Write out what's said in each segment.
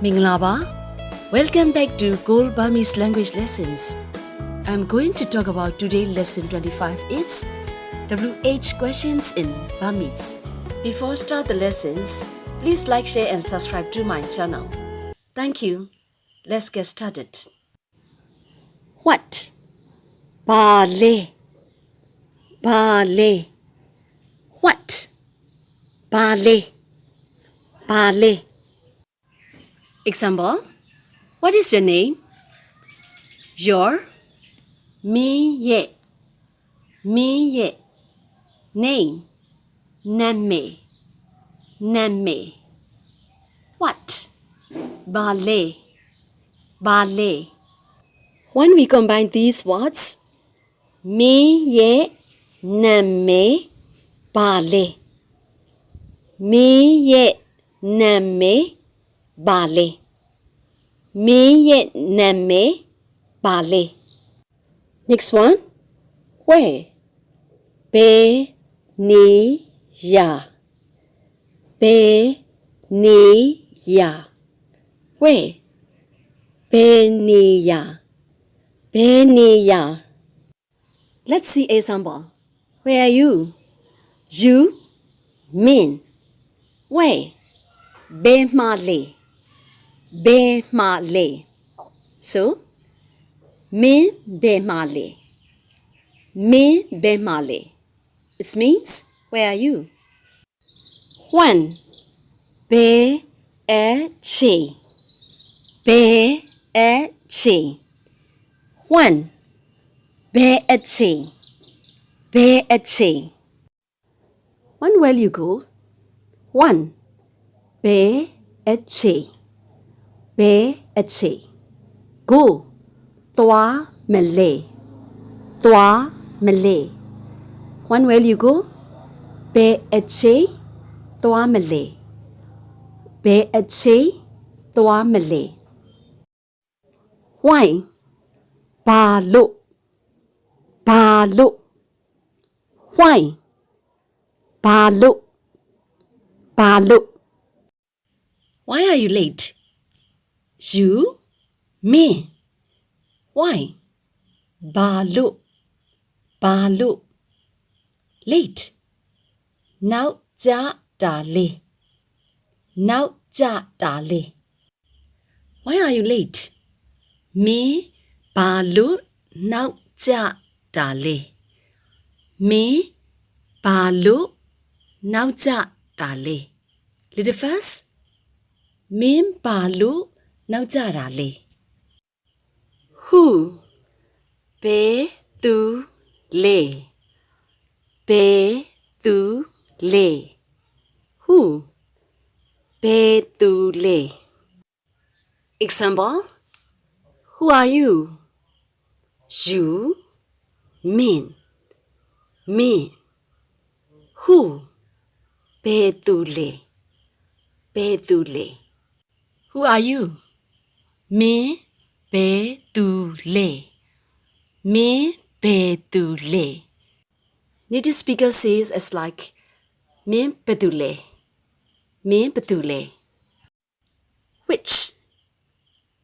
Minglaba. Welcome back to Gold Burmese language lessons. I'm going to talk about today's lesson 25. It's WH questions in Burmese. Before start the lessons, please like, share and subscribe to my channel. Thank you. Let's get started. What? Bale. Bale. What? Bale. Bale. Example. What is your name? Your. Me ye. Me ye. Name. Namme. Namme. What? Ballet. Ballet. When we combine these words, me ye. Namme. Ballet. Me ye. Namme. Ballet. Me ye. Namme. Ballet. Next one. Where? Be ni ya. Be ni ya. Where? Be ni ya. Be ni ya. Let's see example. Where are you? You. Min. Where? Be ma le. Be ma le. So, min be ma le. Min be ma le. It means, where are you? One. Be a chi. Be a chi. One. Be a chi. Be a chi. One where you go. One. Be a chi. Be a chi. Go. Thowar Malay. Thowar Malay. One where you go. Be a chi. Thowar Malay. Be a chi. Thowar Malay. Why? Ba-lo. Ba-lo. Why? Ba-lo. Ba-lo. Why are you late? You? Me. Why? Ba-lo. Ba-lo. Late. Now ja da le. Now ja da le. Why are you late? Me ba-lo now ja da le. Me ba-lo now ja da le. Little first. Min ba-lo now ja da le. Who? Be tu le. Be tu le. Who? Be tu le. Example. Who are you? You. Min. Min. Who? Be tu le. Be tu le. Who are you? Me. Be tu le. Me. Be tu le. Native speaker says it's like me be tu le. Me be tu le. Which?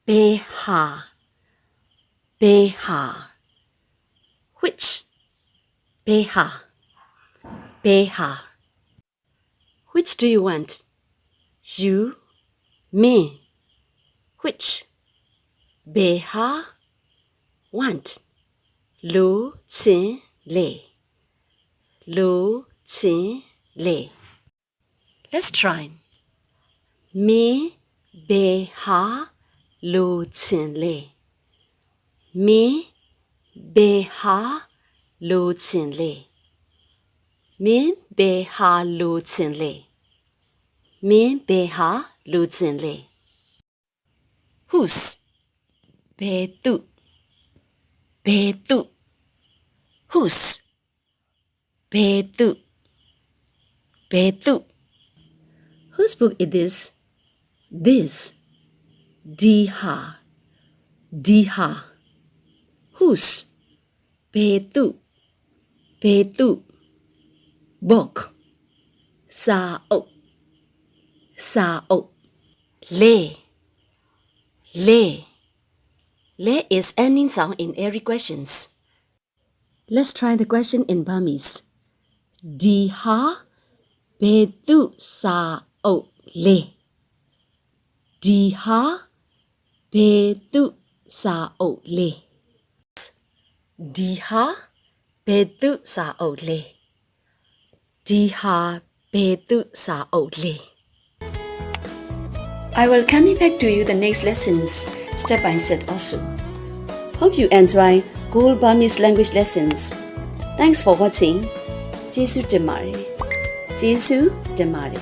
Bal-har. Bal-har. Which? Bal-har. Bal-har. Which do you want? You. Me. Which? Bal-har. Want. Lo-chin-lae. Lo-chin-lae. Let's try. Me bal-har lo-chin-lae. Me bal-har lo-chin-lae. Me bal-har lo-chin-lae. Me bal-har lo-chin-lae. Whose? Be-tu. Be-tu. Whose? Be-tu. Be-tu. Whose book is this? This. Di-har. Di-har. Whose? Be-tu. Be-tu. Book. Sa-o. Sa-o. Le. Le. Le is ending sound in every questions. Let's try the question in Burmese. Di ha be tu sa o le. Di ha be tu sa o le. Di ha be tu sa o le. Di ha be tu sa o le. I will coming back to you the next lessons step by step also. Hope you enjoy Cool Burmese language lessons. Thanks for watching. Jesu Demare. Jesu Demare.